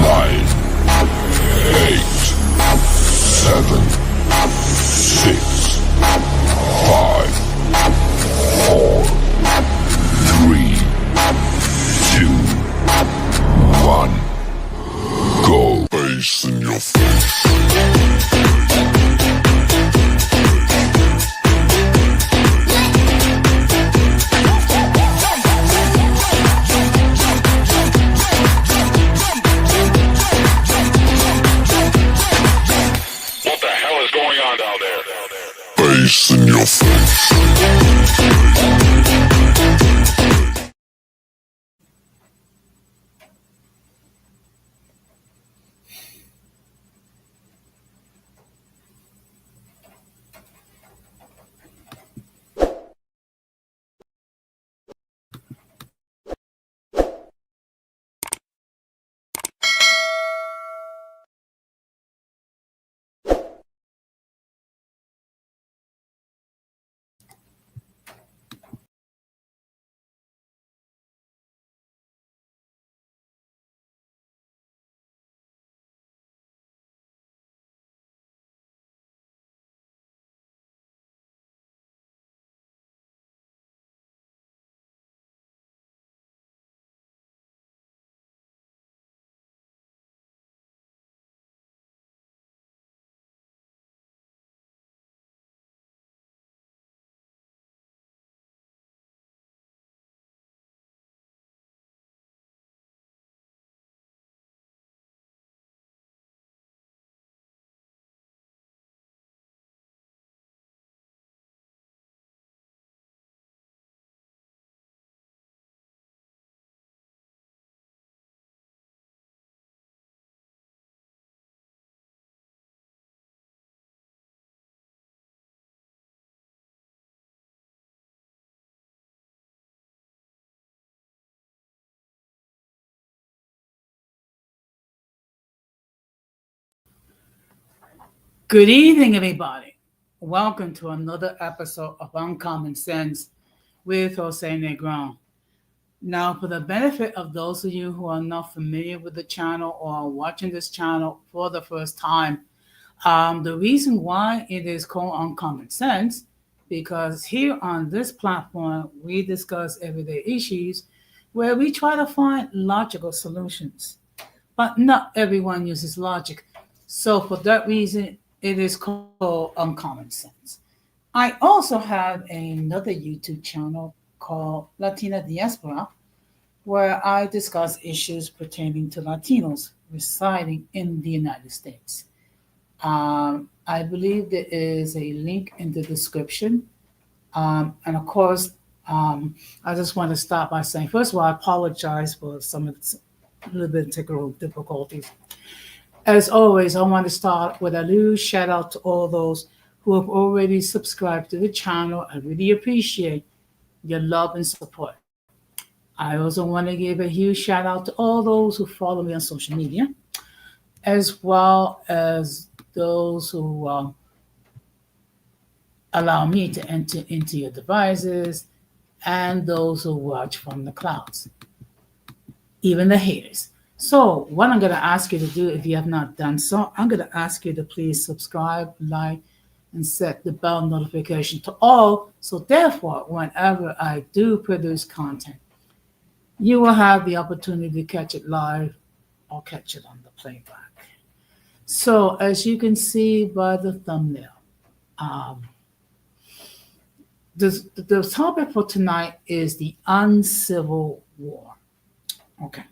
Nine, 8, 7, 6, 5, 4, 3, 2, 1. Go. Face in your face. Face in your face. Good evening, everybody. Welcome to another episode of Uncommon Sense with Jose Negron. Now, for the benefit of those of you who are not familiar with the channel or are watching this channel for the first time, the reason why it is called Uncommon Sense, because here on this platform, we discuss everyday issues where we try to find logical solutions. But not everyone uses logic. So for that reason, it is called Uncommon Sense. I also have another YouTube channel called Latina Diaspora, where I discuss issues pertaining to Latinos residing in the United States. I believe there is a link in the description. And of course, I just want to start by saying, first of all, I apologize for some of the a little bit of technical difficulties. As always, I want to start with a little shout out to all those who have already subscribed to the channel. I really appreciate your love and support. I also want to give a huge shout out to all those who follow me on social media, as well as those who allow me to enter into your devices and those who watch from the clouds, even the haters. So what I'm going to ask you to do, if you have not done so, I'm going to ask you to please subscribe, like, and set the bell notification to all. So therefore, whenever I do produce content, you will have the opportunity to catch it live or catch it on the playback. So as you can see by the thumbnail, um, the topic for tonight is the Uncivil War. Okay.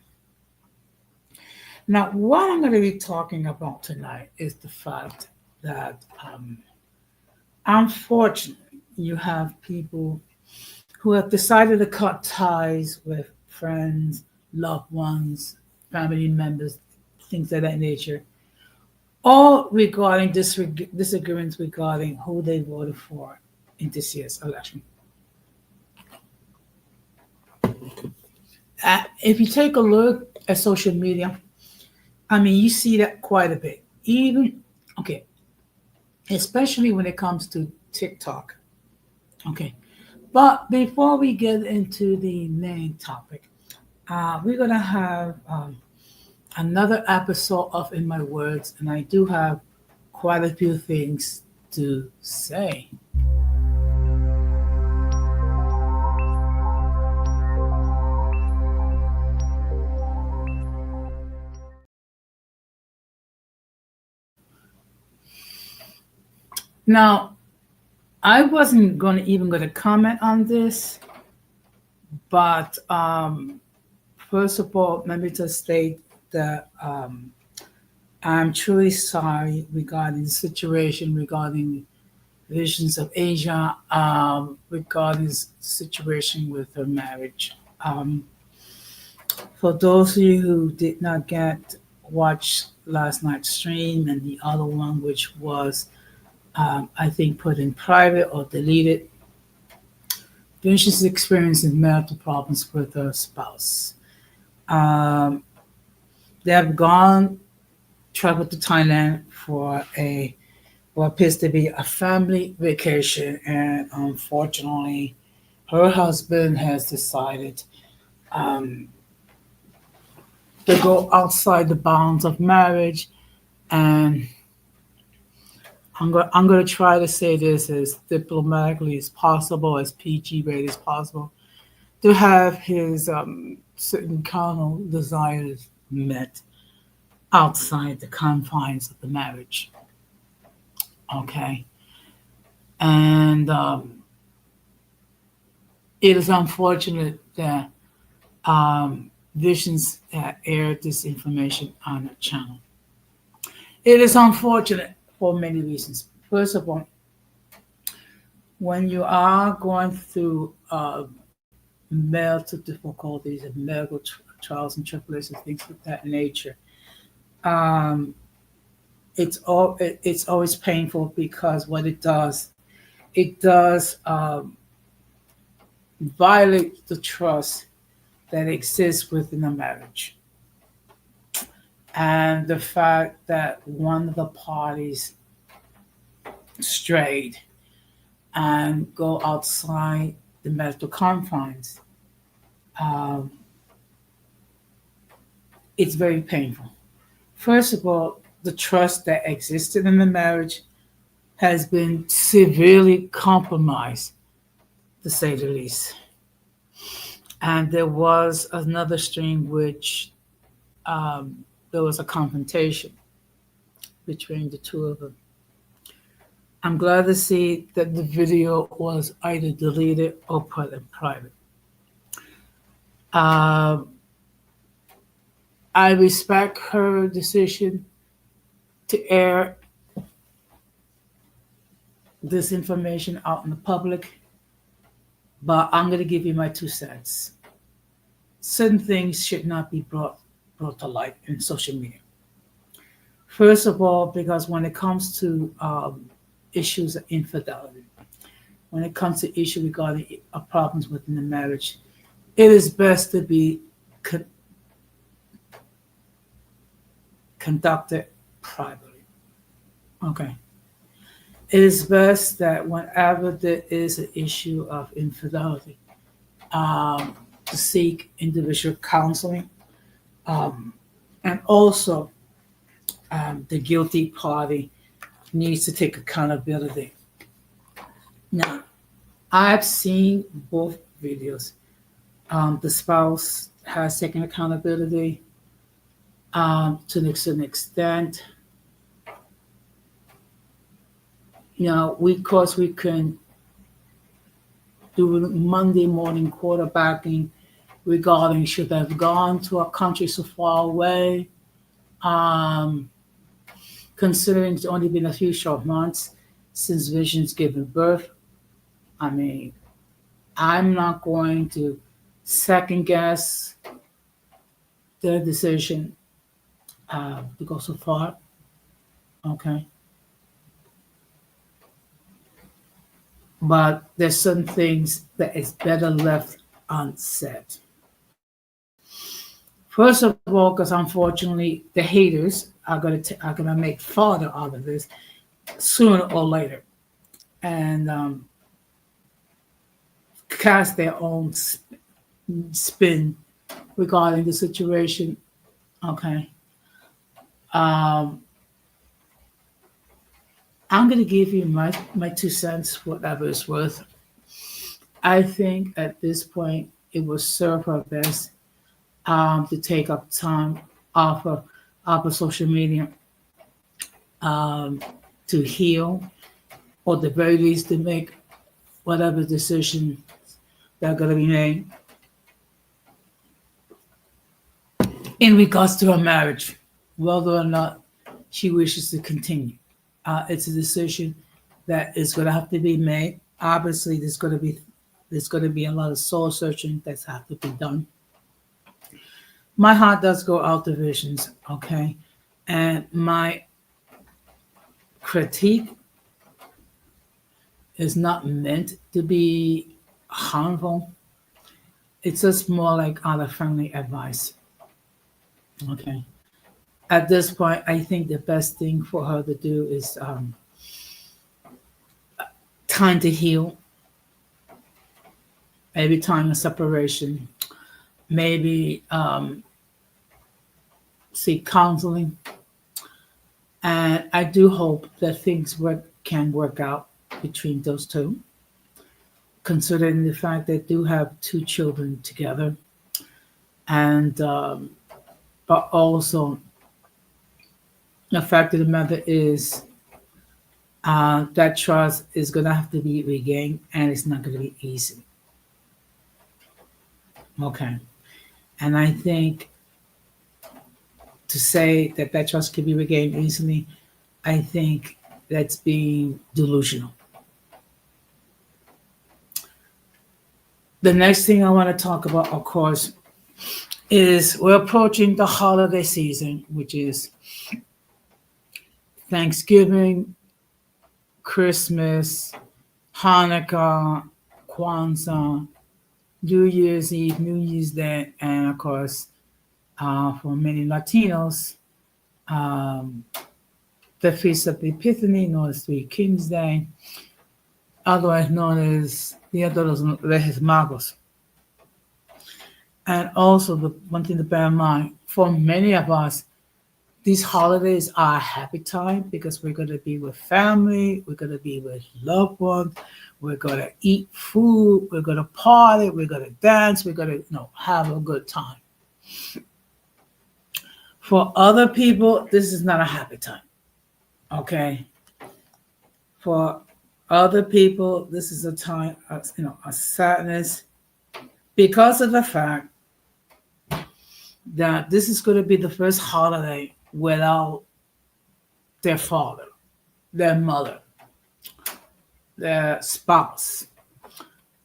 Now, what I'm going to be talking about tonight is the fact that, unfortunately, you have people who have decided to cut ties with friends, loved ones, family members, things of that nature, all regarding disagreements regarding who they voted for in this year's election. If you take a look at social media, I mean, you see that quite a bit. Okay, especially when it comes to TikTok. Okay, but before we get into the main topic, We're going to have another episode of In My Words, and I do have quite a few things to say. Now, I wasn't going to even going to comment on this, but first of all, let me just state that I'm truly sorry regarding the situation regarding Visions of Asia, regarding the situation with her marriage. Um, for those of you who did not get watch last night's stream and the other one, which was I think put in private or deleted, Visions experiencing marital problems with her spouse. Um, they have traveled to Thailand for what appears to be a family vacation, and unfortunately, her husband has decided um, to go outside the bounds of marriage, and I'm going to try to say this as diplomatically as possible, as PG rated as possible, to have his certain carnal desires met outside the confines of the marriage. Okay. And it is unfortunate that Visions aired this information on the channel. It is unfortunate for many reasons. First of all, when you are going through marital difficulties and marital trials and tribulations, things of that nature, um, it's always painful because what it does violate the trust that exists within a marriage, and the fact that one of the parties strayed and go outside the marital confines, um, it's very painful. First of all, the trust that existed in the marriage has been severely compromised, to say the least. And there was another stream which um, there was a confrontation between the two of them. I'm glad to see that the video was either deleted or put in private. Uh, I respect her decision to air this information out in the public, but I'm going to give you my 2 cents. Certain things should not be brought to light in social media. First of all, because when it comes to issues of infidelity, when it comes to issues regarding problems within the marriage, it is best to be conducted privately. Okay. It is best that whenever there is an issue of infidelity, to seek individual counseling, um, and also the guilty party needs to take accountability. Now, I've seen both videos. The spouse has taken accountability to an certain extent. Of course, we can do Monday morning quarterbacking regarding should have gone to a country so far away, considering it's only been a few short months since Vision's given birth. I mean, I'm not going to second guess their decision to go so far. Okay. But there's certain things that is better left unsaid. First of all, because unfortunately the haters are gonna make fodder out of this sooner or later, and cast their own spin regarding the situation. Okay. Um, I'm going to give you my 2 cents, whatever it's worth. I think at this point, it will serve her best to take up time off of, off of social media um, to heal, or at the very least to make whatever decision that are going to be made in regards to her marriage, whether or not she wishes to continue. It's a decision that is going to have to be made. Obviously, there's going to be a lot of soul searching that's have to be done. My heart does go out to Visions, okay, and my critique is not meant to be harmful. It's just more like other friendly advice, okay. At this point, I think the best thing for her to do is time to heal, maybe time of separation, maybe seek counseling. And I do hope that can work out between those two, considering the fact they do have 2 children together. And, but also the fact of the matter is that trust is going to have to be regained and it's not going to be easy. Okay. And I think to say that that trust can be regained easily, I think that's being delusional. The next thing I want to talk about, of course, is we're approaching the holiday season, which is Thanksgiving, Christmas, Hanukkah, Kwanzaa, New Year's Eve, New Year's Day, and of course, for many Latinos, um, the Feast of the Epiphany, known as Three Kings Day, otherwise known as Dia de los Reyes Magos. And also, the one thing to bear in mind, for many of us, these holidays are a happy time because we're going to be with family, we're going to be with loved ones, we're going to eat food, we're going to party, we're going to dance, we're going to have a good time. For other people, this is not a happy time. Okay. For other people, this is a time of a sadness because of the fact that this is going to be the first holiday without their father, their mother, their spouse,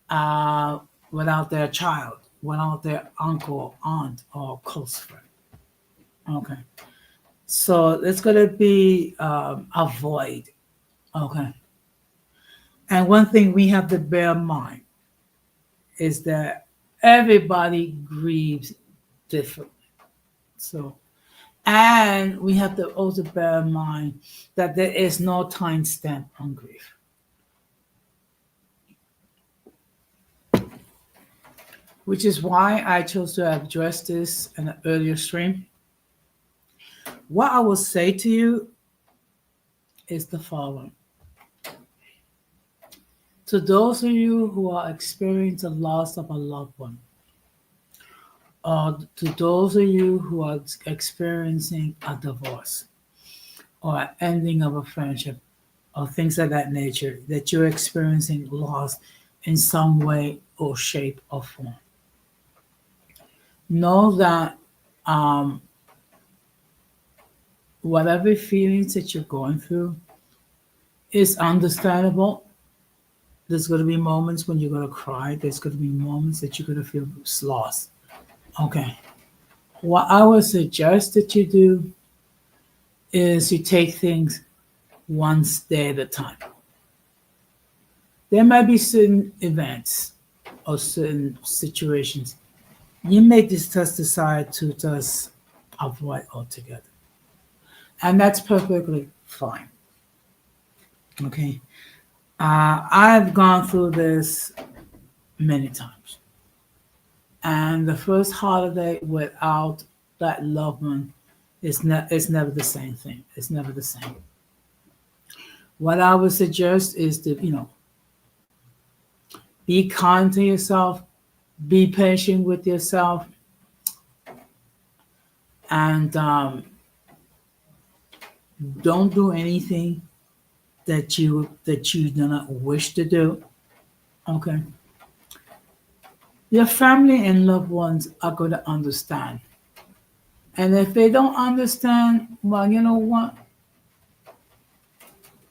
without their child, without their uncle, aunt, or close friend. Okay. So it's going to be a void. Okay. And one thing we have to bear in mind is that everybody grieves differently. So, and we have to also bear in mind that there is no time stamp on grief. Which is why I chose to address this in an earlier stream. What I will say to you is the following. To those of you who are experiencing the loss of a loved one, or to those of you who are experiencing a divorce or an ending of a friendship or things of that nature, that you're experiencing loss in some way or shape or form, know that whatever feelings that you're going through is understandable. There's going to be moments when you're going to cry. There's going to be moments that you're going to feel lost. Okay. What I would suggest that you do is you take things one day at a time. There might be certain events or certain situations you may just decide to just avoid altogether. And that's perfectly fine. Okay. I've gone through this many times. And the first holiday without that loved one it's never the same thing. It's never the same. What I would suggest is to, be kind to yourself, be patient with yourself, and don't do anything that you do not wish to do. Okay, your family and loved ones are going to understand, and if they don't understand, well, you know what?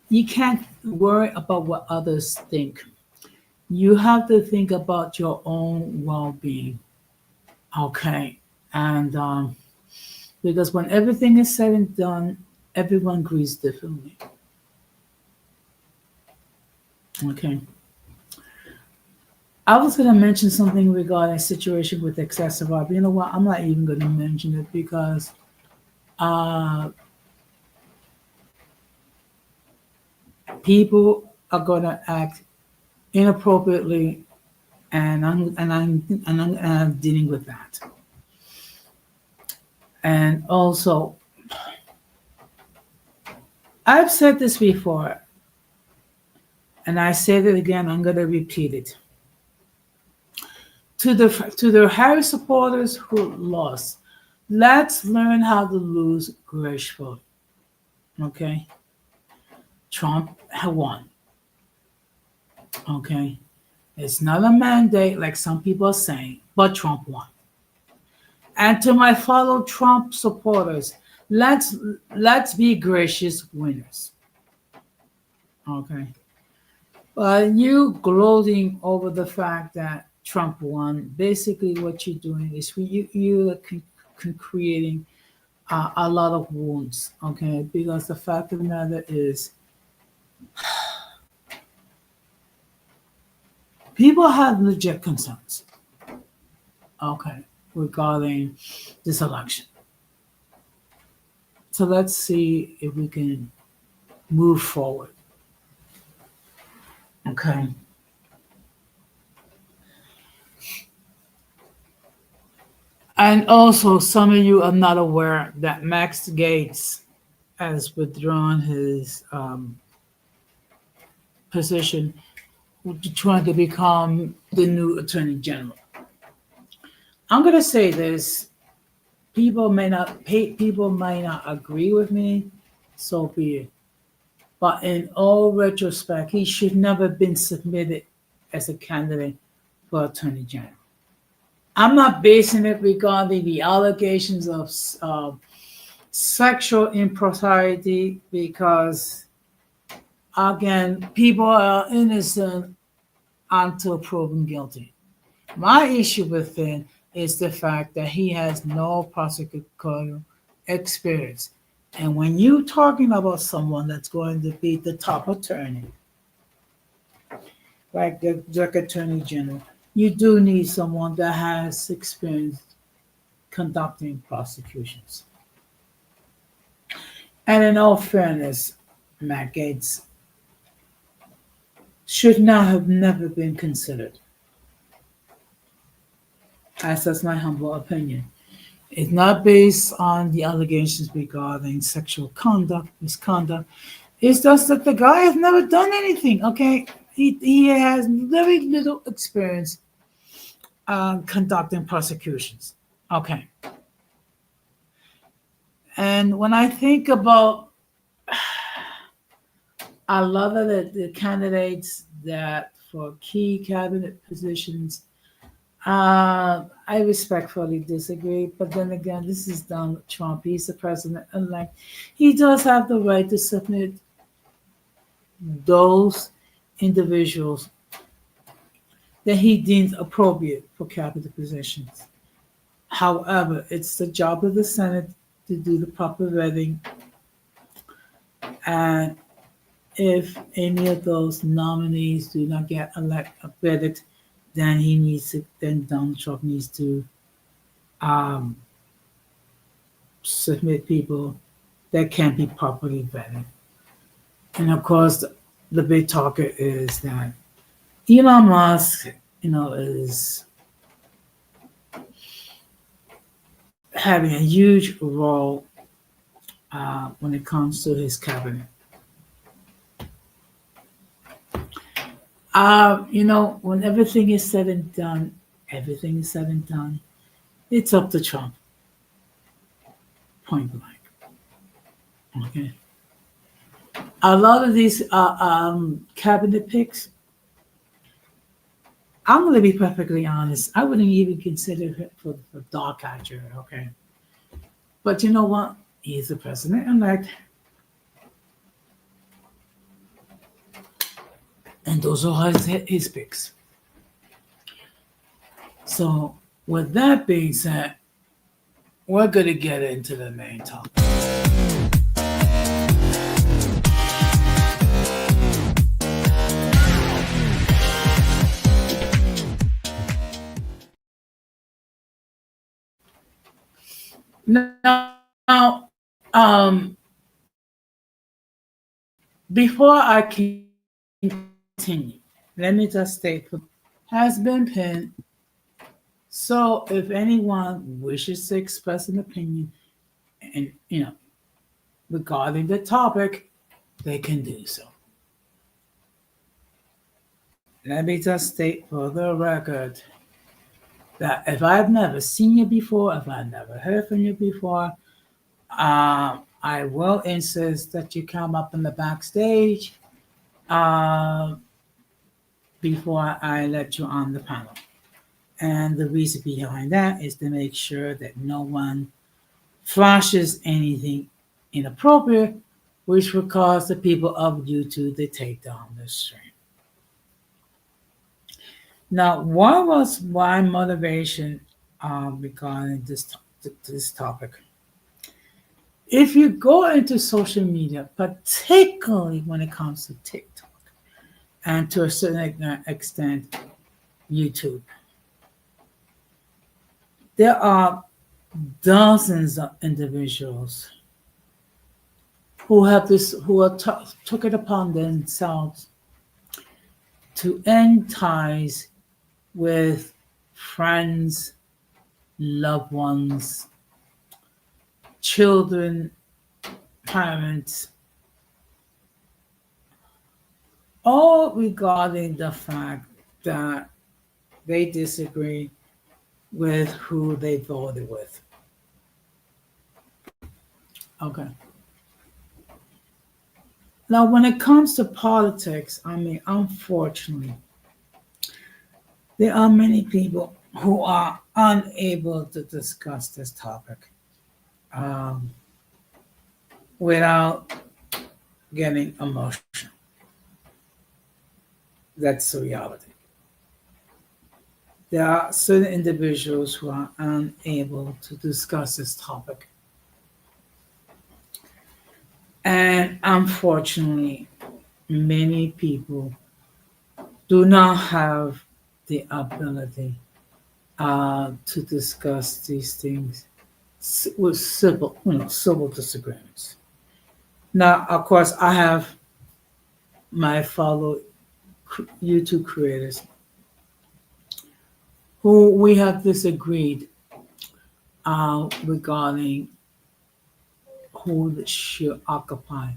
You can't worry about what others think. You have to think about your own well-being. Okay, and because when everything is said and done, everyone grieves differently. Okay. I was going to mention something regarding a situation with excessive vibe. You know what? I'm not even going to mention it because uh, people are going to act inappropriately, and I'm dealing with that. And also, I've said this before, and I said it again. I'm going to repeat it to the Harry supporters who lost. Let's learn how to lose gracefully. Okay, Trump had won. Okay, it's not a mandate like some people are saying, but Trump won. And to my fellow Trump supporters, let's let's be gracious winners. Okay, but you gloating over the fact that Trump won, basically what you're doing is you are creating a lot of wounds. Okay, because the fact of the matter is, people have legit concerns. Okay, regarding this election. So let's see if we can move forward. Okay. And also, some of you are not aware that Max Gates has withdrawn his position to trying to become the new Attorney General. I'm going to say this: people may not agree with me, so be it. But in all retrospect, he should never have been submitted as a candidate for Attorney General. I'm not basing it regarding the allegations of sexual impropriety because, again, people are innocent until proven guilty. My issue with him is the fact that he has no prosecutorial experience. And when you're talking about someone that's going to be the top attorney, like the Drug Attorney General, you do need someone that has experience conducting prosecutions. And in all fairness, Matt Gates should not have never been considered. As that's my humble opinion. It's not based on the allegations regarding sexual conduct, misconduct. It's just that the guy has never done anything. Okay, he has very little experience conducting prosecutions. Okay, and when I think about a lot of the candidates that for key cabinet positions, I respectfully disagree. But then again, this is Donald Trump. He's the president elect. He does have the right to submit those individuals that he deems appropriate for cabinet positions. However, it's the job of the Senate to do the proper vetting. And if any of those nominees do not get vetted, then Donald Trump needs to um, submit people that can be properly vetted. And of course, the big talker is that Elon Musk, is having a huge role when it comes to his cabinet. When everything is said and done, it's up to Trump, point blank. Okay. A lot of these cabinet picks, I'm going to be perfectly honest. I wouldn't even consider it for dog catcher. Okay. But you know what? He's the president elect, and those are his picks. So, with that being said, we're going to get into the main topic. Now, before I continue, let me just state has been pinned. So if anyone wishes to express an opinion and regarding the topic, they can do so. Let me just state for the record that if I've never seen you before, if I've never heard from you before, I will insist that you come up in the backstage before I let you on the panel. And the reason behind that is to make sure that no one flashes anything inappropriate, which would cause the people of YouTube to take down the stream. Now, what was my motivation regarding this topic? If you go into social media, particularly when it comes to TikTok, and to a certain extent, YouTube, there are dozens of individuals who took it upon themselves to end ties with friends, loved ones, children, parents, all regarding the fact that they disagree with who they voted with. Okay. Now, when it comes to politics, unfortunately, there are many people who are unable to discuss this topic without getting emotional. That's the reality. There are certain individuals who are unable to discuss this topic. And unfortunately, many people do not have the ability to discuss these things with civil disagreements. Now, of course, I have my fellow YouTube creators who we have disagreed regarding who should occupy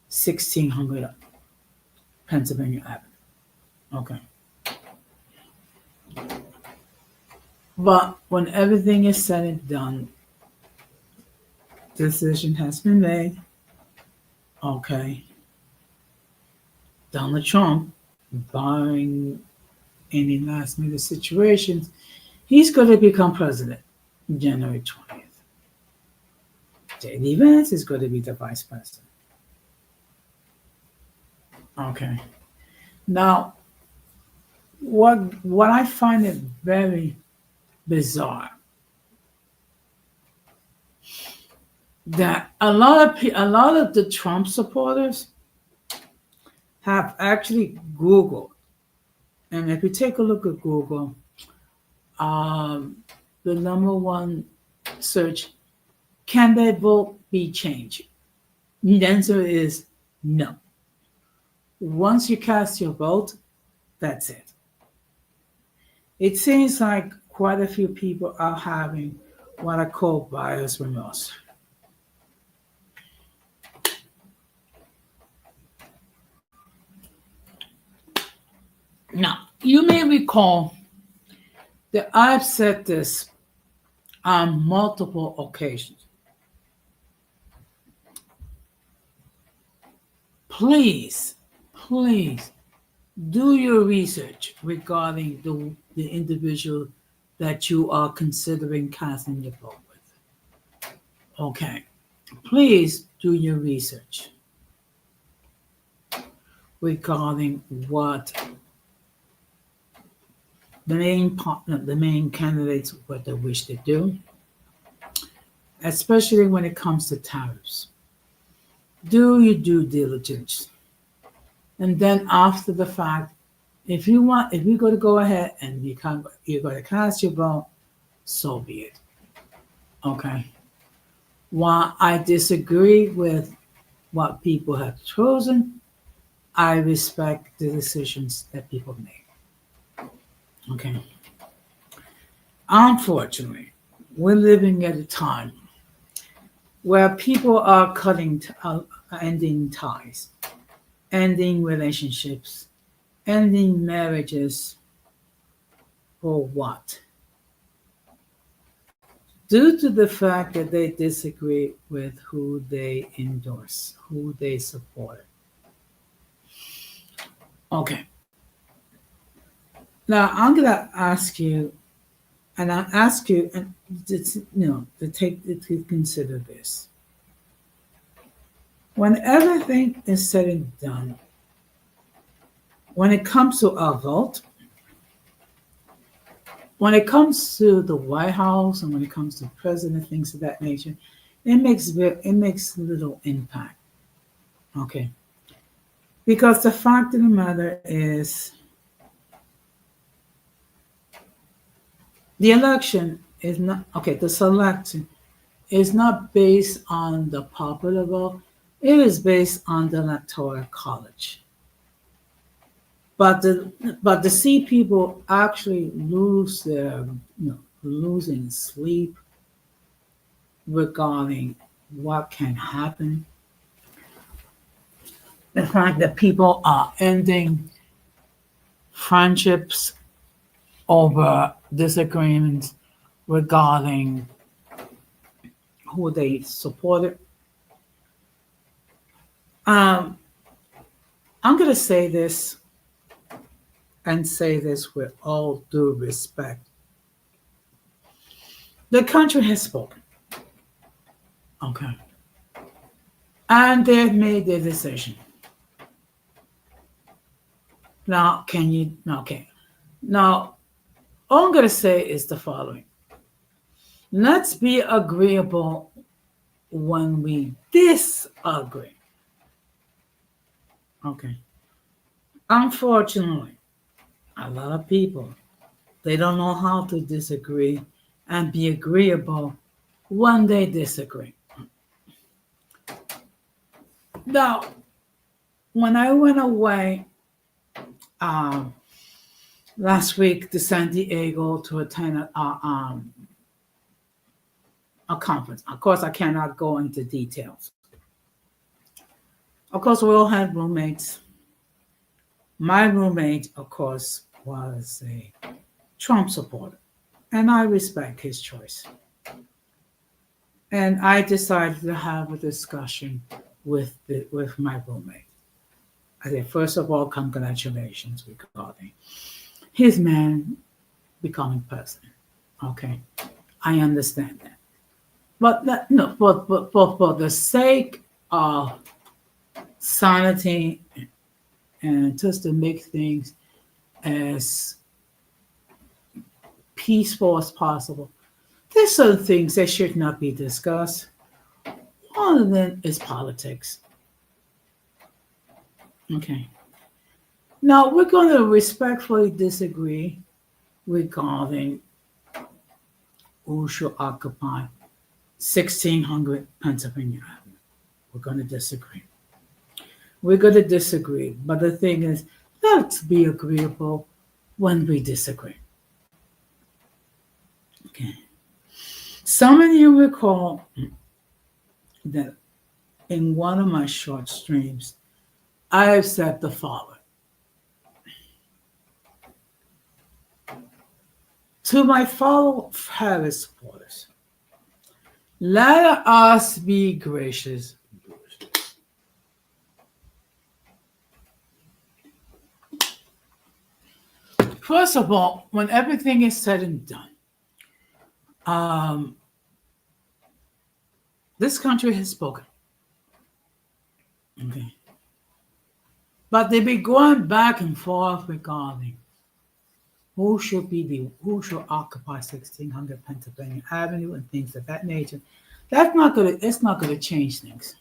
1600 Pennsylvania Avenue. Okay. But when everything is said and done, decision has been made. Okay. Donald Trump, barring any last minute situations, he's going to become president January 20th. J.D. Vance is going to be the vice president. Okay. Now, what I find it very bizarre that a lot of the Trump supporters have actually Googled, and if you take a look at Google, the number one search, can their vote be changed? The answer is no. Once you cast your vote, that's it. It seems like quite a few people are having what I call buyer's remorse. Now, you may recall that I've said this on multiple occasions. Please do your research regarding the individual that you are considering casting your vote with. Okay. Please do your research regarding what the main candidates, what they wish to do, especially when it comes to tariffs. Do your due diligence. And then after the fact, if you're going to go ahead and you're going to cast your vote, so be it. Okay. While I disagree with what people have chosen, I respect the decisions that people make. Okay. Unfortunately, we're living at a time where people are ending ties, ending relationships, ending marriages. For what? Due to the fact that they disagree with who they endorse, who they support. Okay. Now I'm gonna ask you, and I ask you, and to consider this. When everything is said and done, when it comes to our vote, when it comes to the White House, and when it comes to president, things of that nature, it makes little impact. Okay. Because the fact of the matter is, the election is not, okay, the selection is not based on the popular vote, it is based on the electoral college. But to see people actually losing sleep regarding what can happen, the fact that people are ending friendships over disagreements regarding who they supported. I'm going to say this, and say this with all due respect. The country has spoken. Okay. And they've made their decision. Now, okay. Now, all I'm going to say is the following. Let's be agreeable when we disagree. Okay. Unfortunately, a lot of people, they don't know how to disagree and be agreeable when they disagree. Now, when I went away last week to San Diego to attend a conference, of course, I cannot go into details. Of course, we all had roommates. My roommate, of course, was a Trump supporter, and I respect his choice. And I decided to have a discussion with my roommate. I said, first of all, congratulations regarding his man becoming president. Okay, I understand that, but for the sake of sanity and just to make things as peaceful as possible, there's certain things that should not be discussed. One of them is politics. Okay. Now we're going to respectfully disagree regarding who should occupy 1600 Pennsylvania Avenue. We're going to disagree. But the thing is, let's be agreeable when we disagree. Okay. Some of you recall that in one of my short streams, I have said the following. To my fellow Harris supporters, let us be gracious. First of all, when everything is said and done, this country has spoken. Okay. But they be going back and forth regarding who should occupy 1600 Pennsylvania Avenue and things of that nature. It's not gonna change things.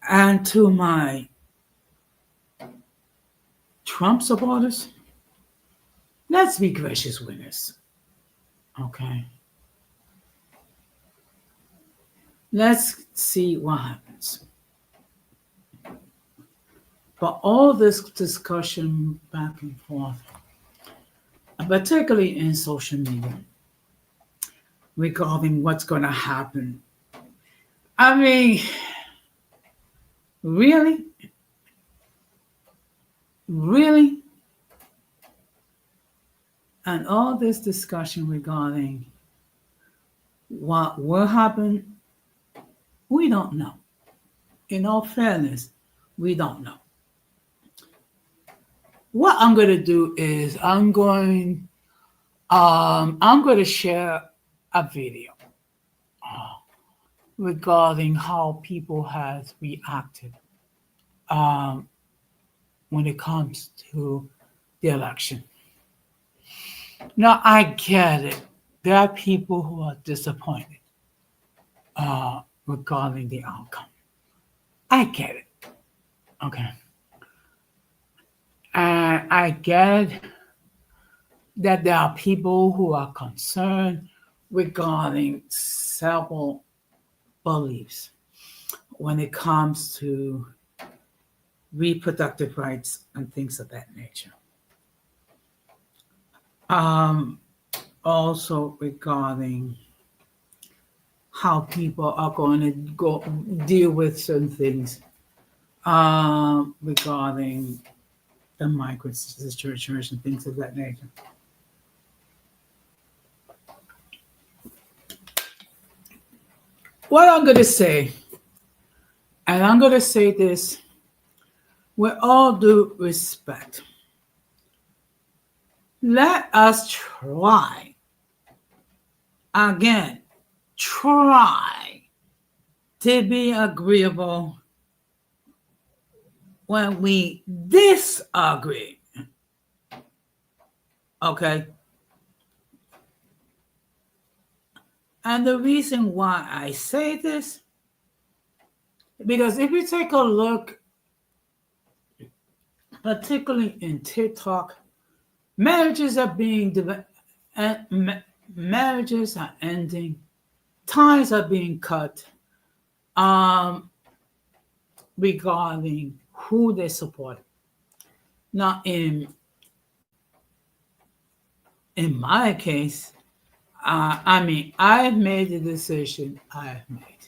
And to my Trump supporters, let's be gracious winners. Okay. Let's see what happens. But all this discussion back and forth, particularly in social media, regarding what's going to happen. I mean, really? Really? And all this discussion regarding what will happen, we don't know. In all fairness, we don't know. What I'm going to do is I'm going to share a video regarding how people have reacted when it comes to the election. Now, I get it. There are people who are disappointed regarding the outcome. I get it. Okay. And I get that there are people who are concerned regarding several beliefs when it comes to reproductive rights and things of that nature. Also regarding how people are going to deal with certain things regarding the migrants, the church and things of that nature. What I'm going to say, and I'm going to say this with all due respect, let us try to be agreeable when we disagree. Okay? And the reason why I say this, because if you take a look, particularly in TikTok, marriages are marriages are ending, ties are being cut regarding who they support. Now, in my case, I've made the decision I've made.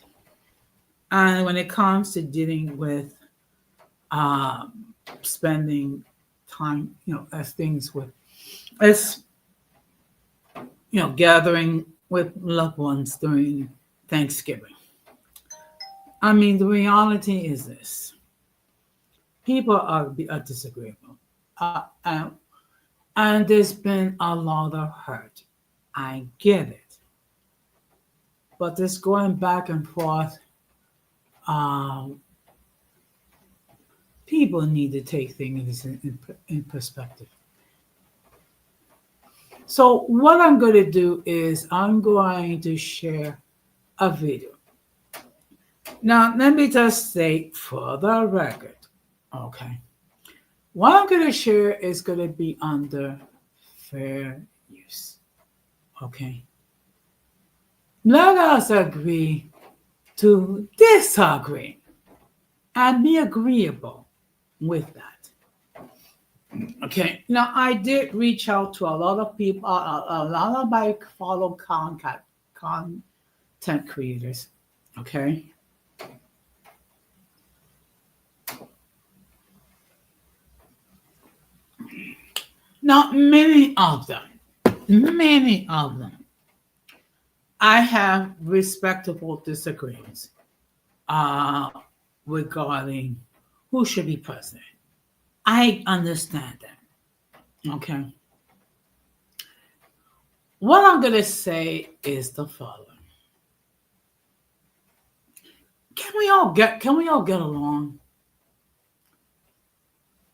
And when it comes to dealing with spending time, gathering with loved ones during Thanksgiving. I mean, the reality is this. People are disagreeable. And there's been a lot of hurt. I get it. But this going back and forth, people need to take things in perspective. So what I'm going to do is I'm going to share a video. Now, let me just say for the record, okay, what I'm going to share is going to be under fair use, okay? Let us agree to disagree and be agreeable with that. Okay. Now I did reach out to a lot of people, a lot of my follow content creators. Okay. Now many of them, I have respectable disagreements uh, regarding who should be president. I understand that. Okay. What I'm gonna say is the following: Can we all get along?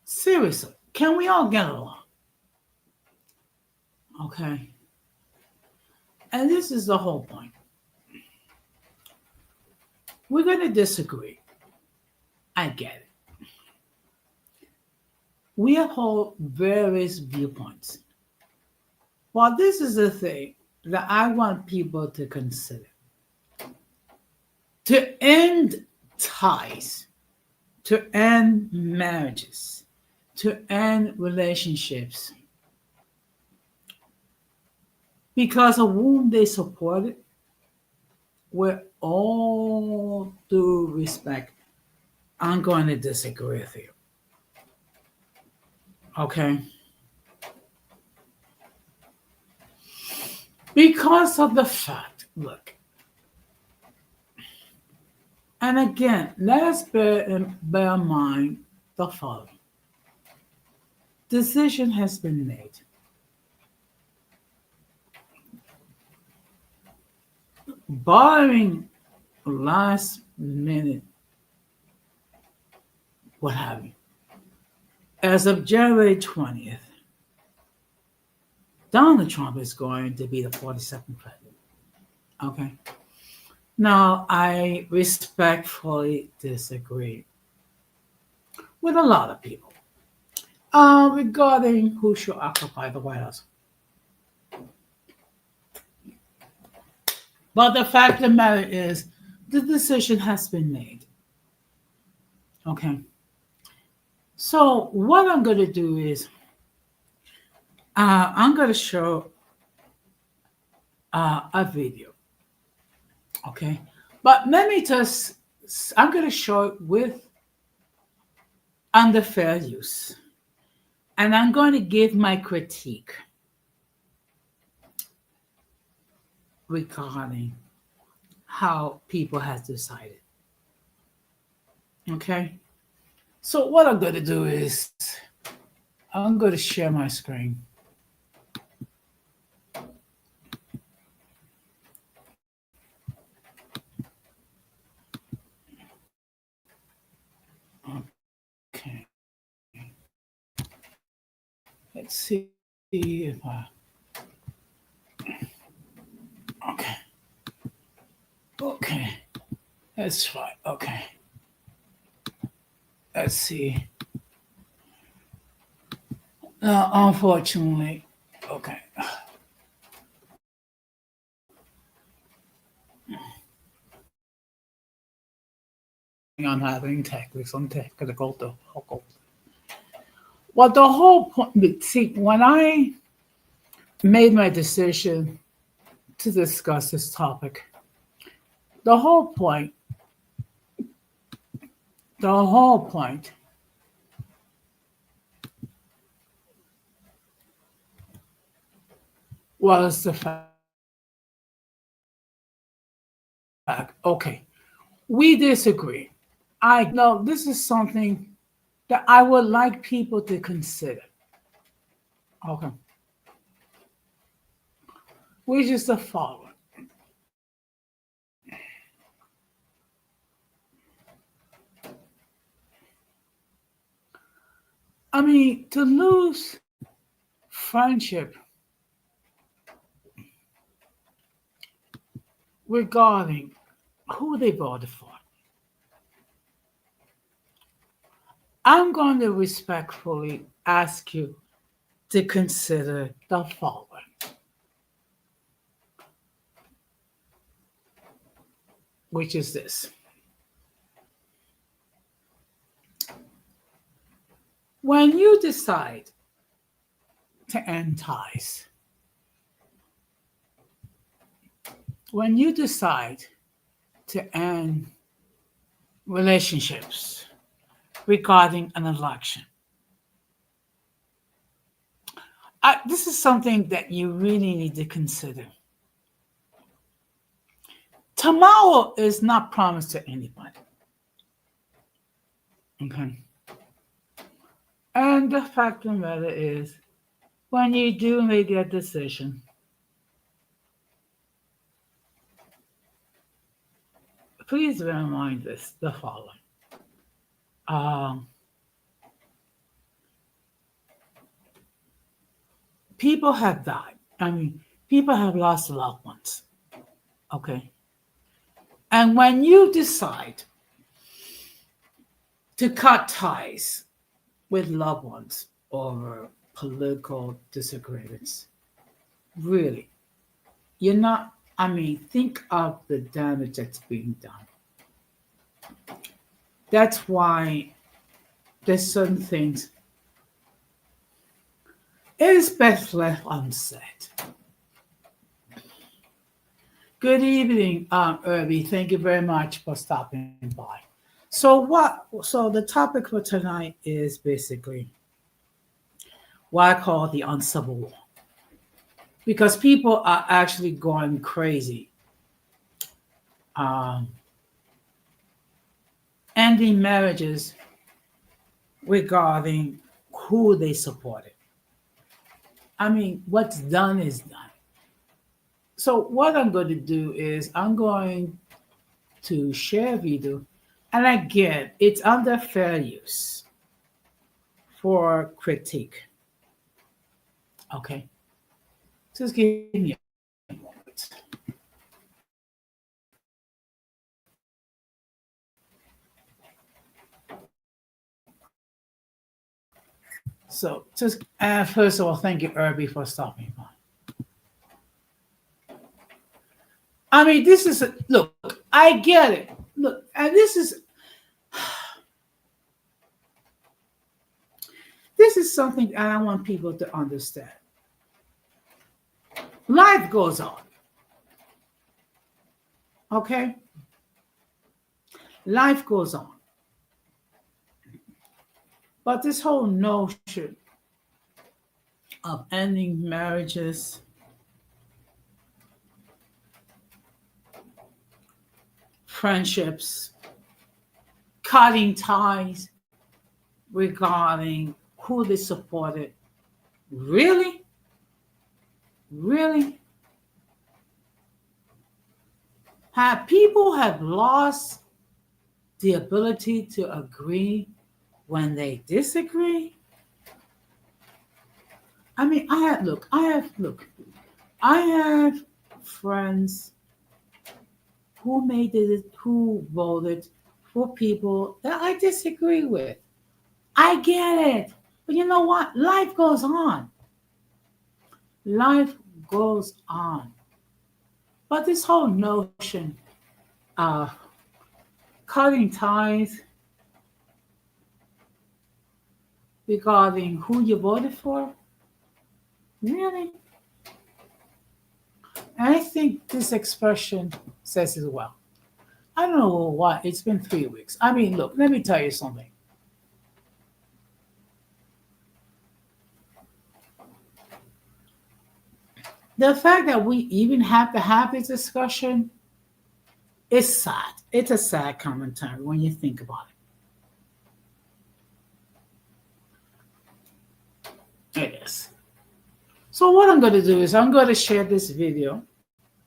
Seriously, can we all get along? Okay. And this is the whole point. We're gonna disagree. I get it. We uphold various viewpoints. Well, this is the thing that I want people to consider. To end ties, to end marriages, to end relationships because of whom they supported, with all due respect, I'm going to disagree with you. Okay? Because of the fact, look, and again, let us bear in mind the following. Decision has been made. Barring last minute, what have you. As of January 20th, Donald Trump is going to be the 42nd president. Okay. Now, I respectfully disagree with a lot of people regarding who should occupy the White House. But the fact of the matter is, the decision has been made. Okay. So, what I'm going to do is, I'm going to show a video. Okay. But let me just, I'm going to show it with under fair use. And I'm going to give my critique regarding how people have decided. Okay? So what I'm going to do is I'm going to share my screen. Okay. Let's see if I... Okay. Okay. That's fine. Okay. Let's see. Unfortunately, okay. I'm having some technical difficulties. Well, the whole point, see, when I made my decision to discuss this topic, the whole point, the whole point was the fact, okay, we disagree. I know this is something that I would like people to consider. Okay. Which is the following. I mean, to lose friendship regarding who they voted for, I'm going to respectfully ask you to consider the following. Which is this. When you decide to end ties, when you decide to end relationships regarding an election, this is something that you really need to consider. Tomorrow is not promised to anybody. Okay. And the fact of the matter is, when you do make that decision, please bear in mind the following. Um, People have died. I mean, people have lost loved ones. Okay. And when you decide to cut ties with loved ones over political disagreements, really, you're not, I mean, think of the damage that's being done. That's why there's certain things it is best left unsaid. Good evening, Irby. Thank you very much for stopping by. So the topic for tonight is basically what I call the Uncivil War. Because people are actually going crazy. Ending marriages regarding who they supported. I mean, what's done is done. So what I'm going to do is I'm going to share a video, and again, it's under fair use for critique. Okay, just give me a moment. So just first of all, thank you, Irby, for stopping by. I mean, this is look. I get it. Look, and this is something I want people to understand. Life goes on. Okay? Life goes on. But this whole notion of ending marriages, friendships, cutting ties regarding who they supported, really? Really? People have lost the ability to agree when they disagree? I mean, I have friends who voted for people that I disagree with. I get it. But you know what? Life goes on. Life goes on. But this whole notion of cutting ties regarding who you voted for, really? And I think this expression says it well. I don't know why. It's been 3 weeks. I mean, look, let me tell you something. The fact that we even have to have this discussion is sad. It's a sad commentary when you think about it. It is. So what I'm going to do is I'm going to share this video.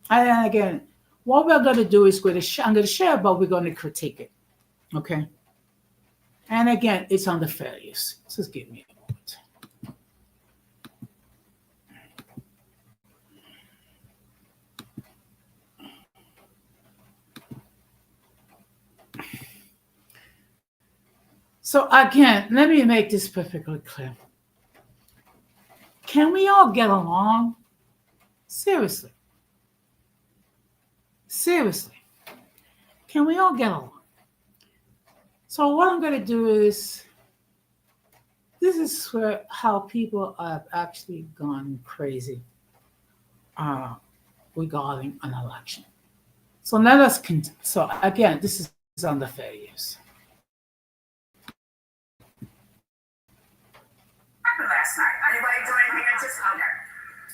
And again, what we're going to do is I'm going to share, but we're going to critique it. Okay? And again, it's on the fair use. Just give me a moment. So again, let me make this perfectly clear. Can we all get along? Seriously. Seriously. Can we all get along? So what I'm going to do is This is where how people have actually gone crazy uh, regarding an election. So let us continue. So again, this is on the fair use. Last night. Anybody do anything interesting? Okay.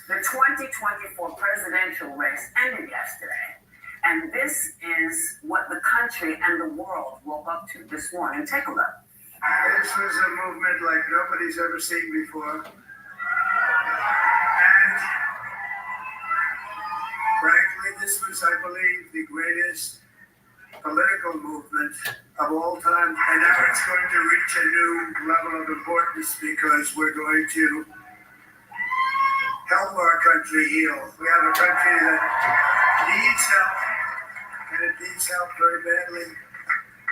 The 2024 presidential race ended yesterday. And this is what the country and the world woke up to this morning. Take a look. This was a movement like nobody's ever seen before. And frankly, this was, I believe, the greatest political movement of all time. And now it's going to reach a new level of importance because we're going to help our country heal. We have a country that needs help, and it needs help very badly.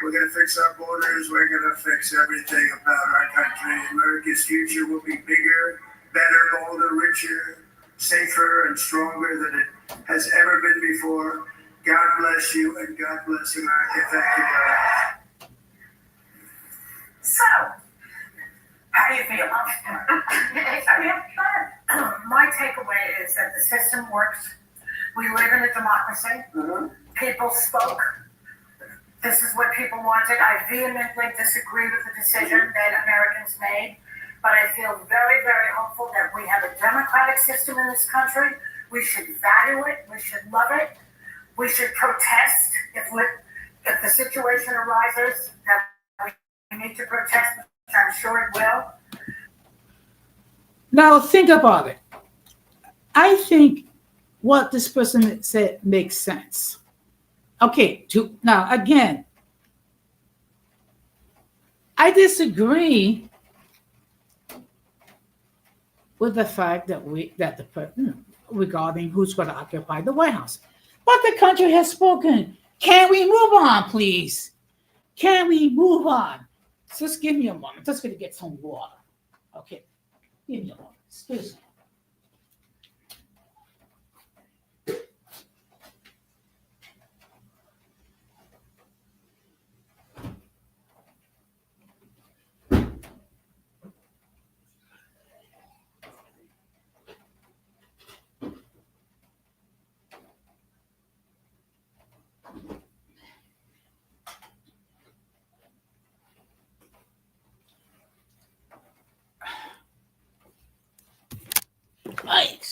We're going to fix our borders. We're going to fix everything about our country. America's future will be bigger, better, bolder, richer, safer, and stronger than it has ever been before. God bless you, and God bless America. Thank you very much. So, how do you feel? My takeaway is that the system works. We live in a democracy. People spoke. This is what people wanted. I vehemently disagree with the decision that Americans made, but I feel very, very hopeful that we have a democratic system in this country. We should value it. We should love it. We should protest if the situation arises that we need to protest, which I'm sure it will. Now think about it. I think what this person said makes sense. Okay, now again, I disagree with the fact that regarding who's going to occupy the White House. But the country has spoken. Can we move on, please? Can we move on? Just give me a moment. Just going to get some water. Okay, give me a moment. Excuse me.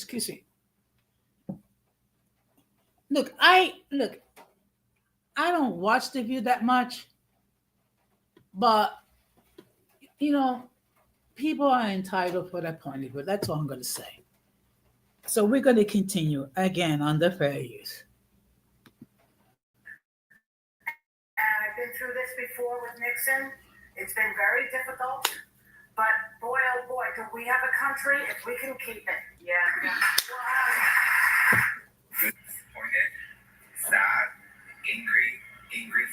Excuse me. Look, I don't watch the View that much, but people are entitled for their point of view. That's all I'm going to say. So we're going to continue again on the fair use. I've been through this before with Nixon. It's been very difficult, but boy, oh boy, do we have a country if we can keep it. Yeah. Disappointed, sad, angry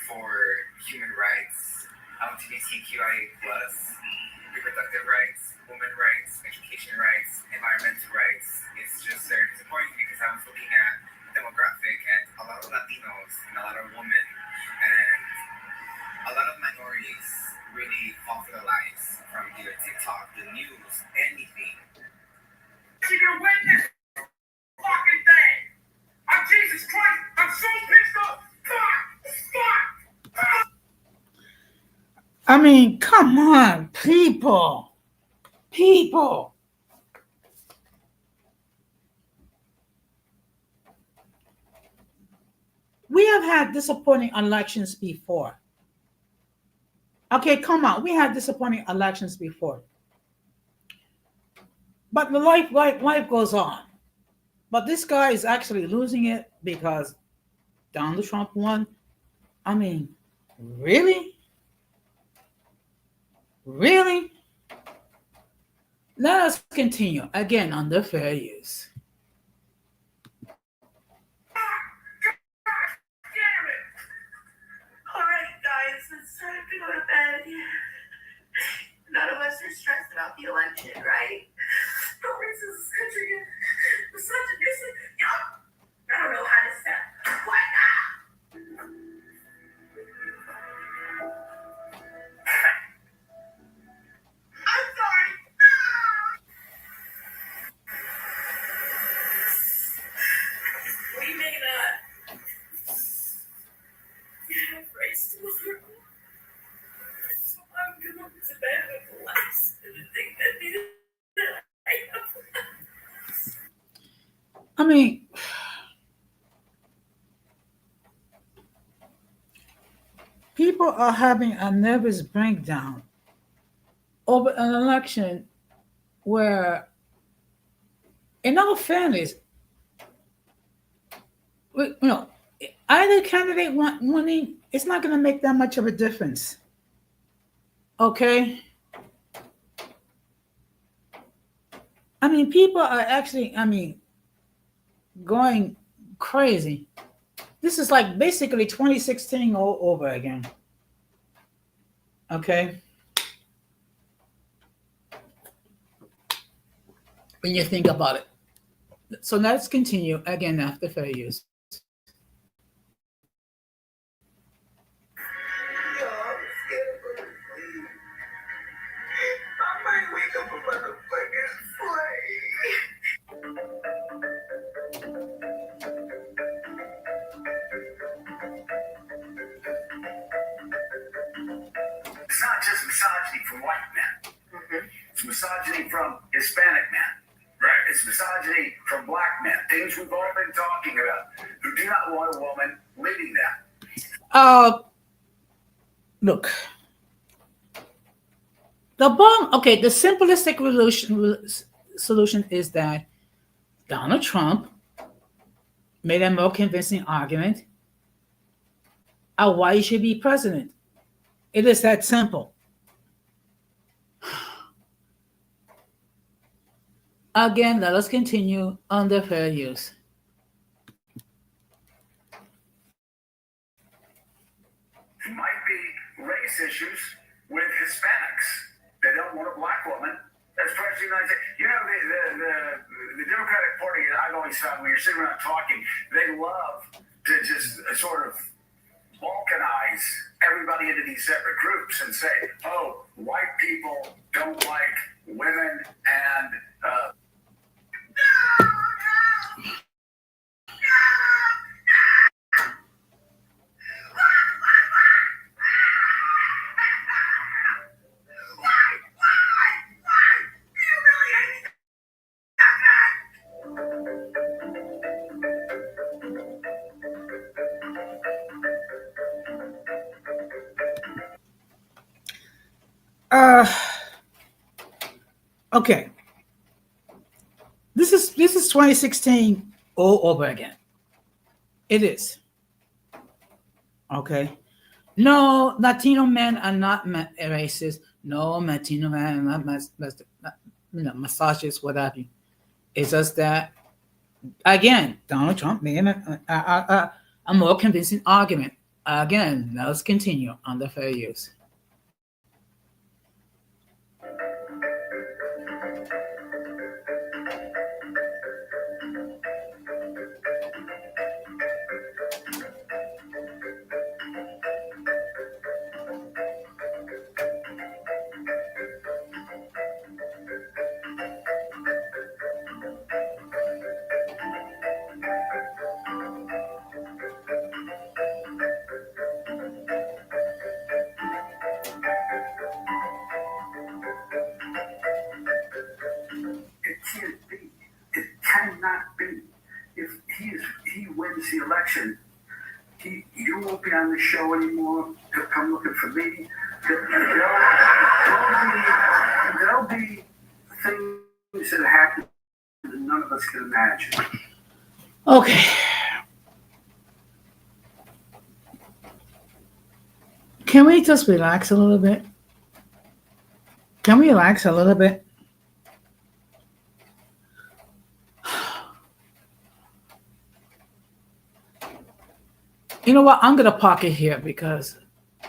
for human rights, LGBTQIA+, reproductive rights, women rights, education rights, environmental rights. It's just very disappointing because I was looking at demographic and a lot of Latinos and a lot of women and a lot of minorities really fall for the lies from either TikTok, the news, anything. You can witness fucking thing. I'm Jesus Christ. I'm so pissed off. Stop. I mean, come on, people. We have had disappointing elections before. Okay, come on. We had disappointing elections before. But the life goes on. But this guy is actually losing it because Donald Trump won. I mean, really? Really? Let us continue again on the fair use. None of us are stressed about the election, right? Don't raise this country in misogynist. I don't know how to step. What now? I'm sorry. next to her. So I'm gonna go to bed with the last thing that I have. I mean, people are having a nervous breakdown over an election where, in all fairness, either candidate winning, it's not going to make that much of a difference. Okay? I mean, people are actually, going crazy. This is like basically 2016 all over again. Okay? When you think about it. So let's continue again after fair use. I might wake up a motherfucking It's not just misogyny from white men. Mm-hmm. It's misogyny from Hispanic men. Right. It's misogyny from black men. Things we've all been talking about who do not want a woman leading them. Look. The simplistic solution is that Donald Trump made a more convincing argument of why he should be president. It is that simple. Again, let us continue under fair use. It might be race issues with Hispanics. They don't want a black woman as president of the United States. You know, the Democratic Party, I've always found when you're sitting around talking, they love to just sort of balkanize everybody into these separate groups and say, oh, white people don't like women and Okay. This is 2016 all over again. It is. Okay. No, Latino men are not racist. No, Latino men are not misogynist, what have you. It's just that, again, Donald Trump made a more convincing argument. Again, let's continue on the fair use. The election, you won't be on the show anymore. He'll come looking for me. There'll be things that happen that none of us can imagine. Okay. Can we just relax a little bit? Can we relax a little bit? You know what? I'm going to park it here because,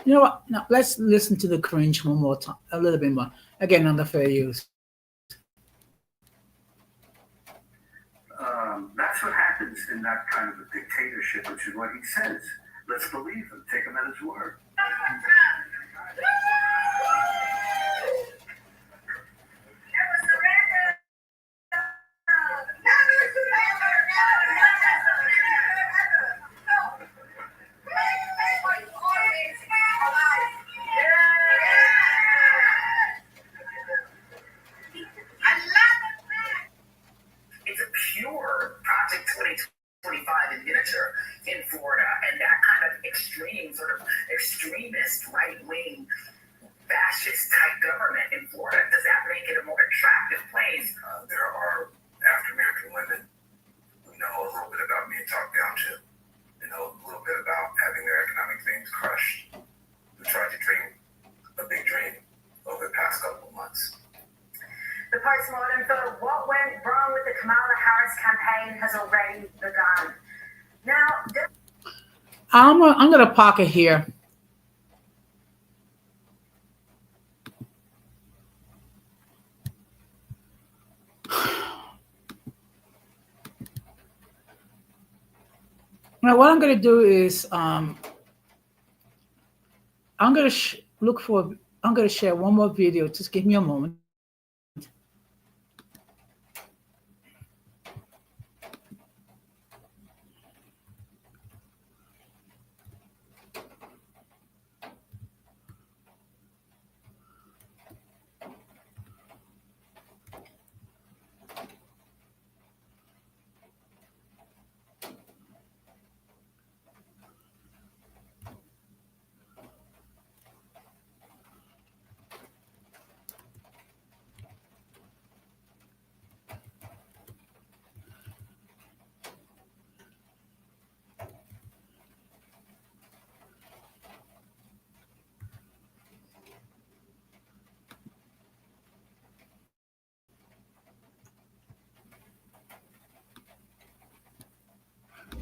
you know what? Now, let's listen to the cringe one more time, a little bit more. Again, on the fair use. That's what happens in that kind of a dictatorship, which is what he says. Let's believe him. Take him at his word. has already begun. Now, I'm gonna park it here. Now, what I'm gonna do is I'm gonna I'm gonna share one more video. Just give me a moment.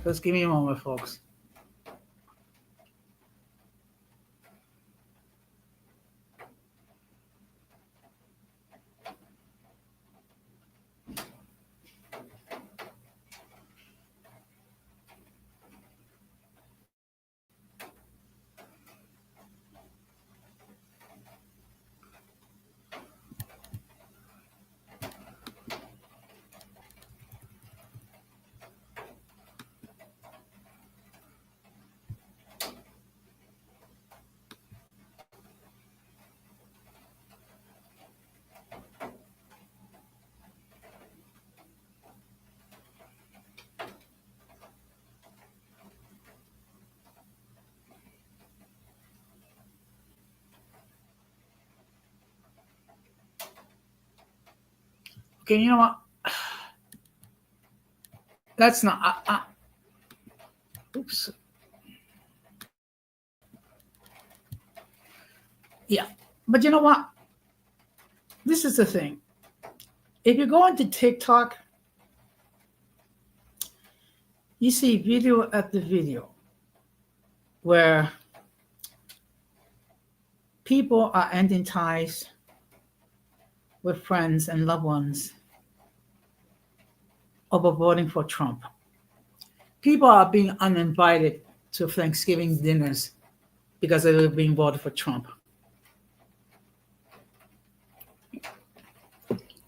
Just give me a moment, folks. Okay, you know what? That's not. Oops. Yeah, but you know what? This is the thing. If you go into TikTok, you see video after video where people are ending ties with friends and loved ones over voting for Trump. People are being uninvited to Thanksgiving dinners because they were being voted for Trump.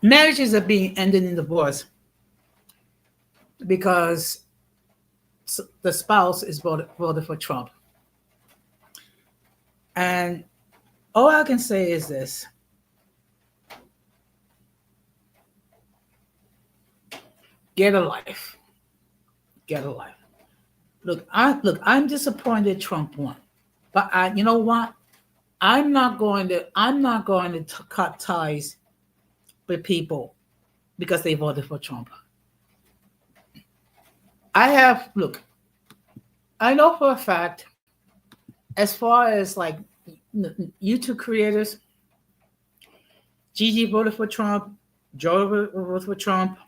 Marriages are being ended in divorce because the spouse is voted for Trump. And all I can say is this. Get a life. Get a life. Look, I'm disappointed Trump won. But you know what? I'm not going to cut ties with people because they voted for Trump. I know for a fact, as far as like YouTube creators, Gigi voted for Trump, Joe voted for Trump,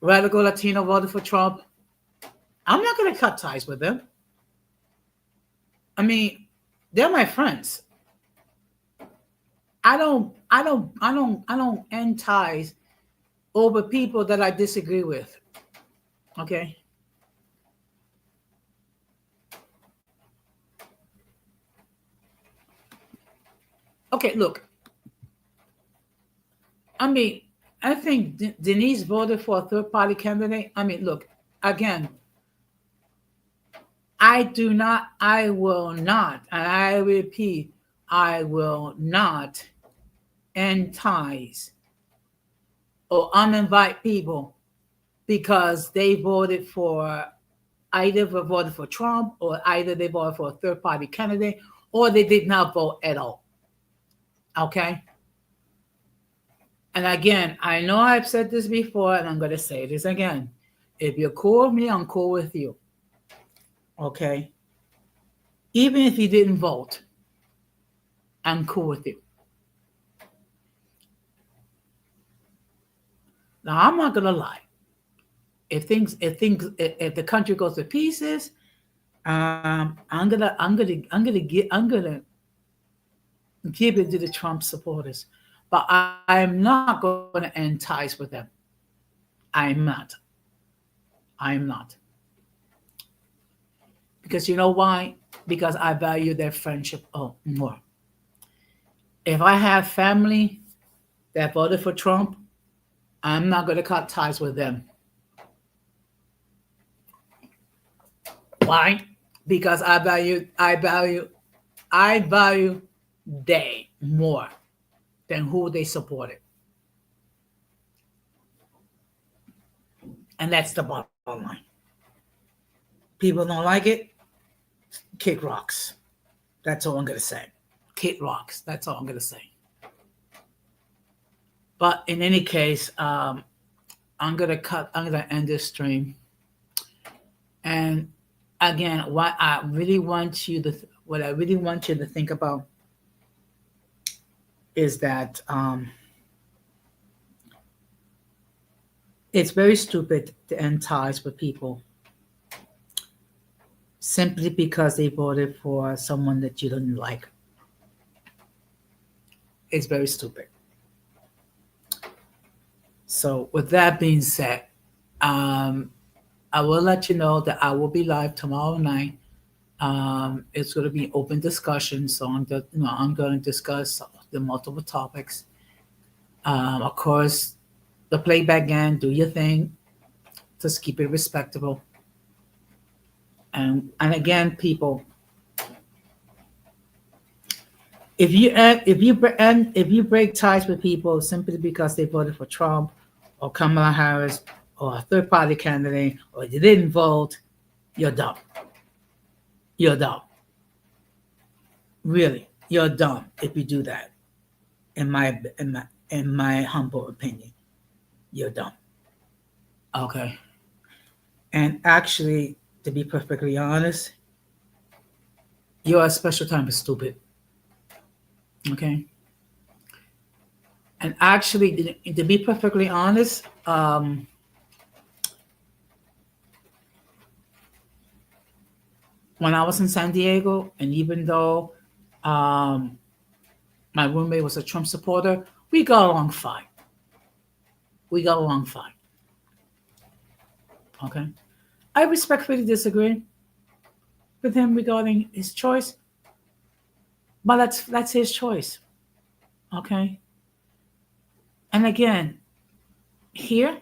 Radical Latino voted for Trump. I'm not going to cut ties with them. I mean, they're my friends. I don't end ties over people that I disagree with. Okay. Okay, look. I mean, I think Denise voted for a third-party candidate. I mean, look, again, I will not, and I repeat, I will not end ties or uninvite people because they voted for Trump, or either they voted for a third-party candidate, or they did not vote at all. Okay? And again, I know I've said this before, and I'm going to say this again. If you're cool with me, I'm cool with you. Okay? Even if you didn't vote, I'm cool with you. Now, I'm not gonna lie. If the country goes to pieces, I'm gonna give it to the Trump supporters, but I'm not going to end ties with them. I'm not. Because you know why? Because I value their friendship more. If I have family that voted for Trump, I'm not going to cut ties with them. Why? Because I value they more than who they supported. And that's the bottom line. People don't like it, kick rocks. That's all I'm going to say. Kick rocks. That's all I'm going to say. But in any case, I'm going to end this stream. And again, what I really want you to think about is that it's very stupid to end ties with people simply because they voted for someone that you don't like. It's very stupid. So with that being said, I will let you know that I will be live tomorrow night. It's going to be open discussion, so I'm going to discuss the multiple topics. Of course, the playback gang, do your thing. Just keep it respectable. And again, people, if you break ties with people simply because they voted for Trump or Kamala Harris or a third party candidate or you didn't vote, you're dumb. You're dumb. Really, you're dumb if you do that. In my humble opinion, you're dumb. Okay. And actually, to be perfectly honest, you're a special type of stupid. Okay. And actually, to be perfectly honest, when I was in San Diego, and even though my roommate was a Trump supporter, we got along fine. Okay. I respectfully disagree with him regarding his choice, but that's his choice. Okay. And again, here,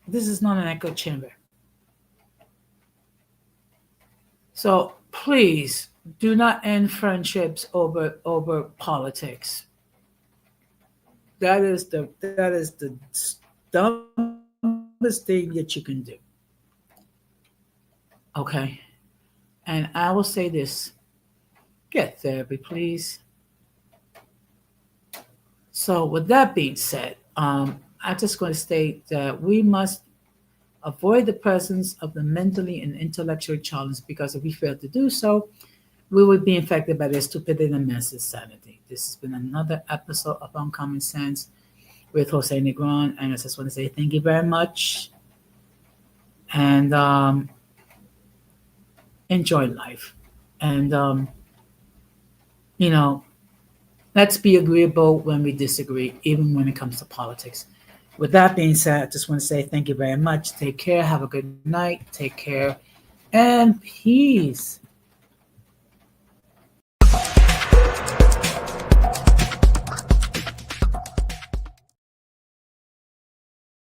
this is not an echo chamber. So please do not end friendships over politics. That is the dumbest thing that you can do. Okay. And I will say this. Get therapy, please. So with that being said, I'm just going to state that we must avoid the presence of the mentally and intellectually challenged, because if we fail to do so, we would be infected by their stupidity and mass insanity. This has been another episode of Uncommon Sense with Jose Negron, and I just want to say thank you very much, and enjoy life, and let's be agreeable when we disagree, even when it comes to politics. With that being said, I just want to say thank you very much. Take care. Have a good night. Take care. And peace.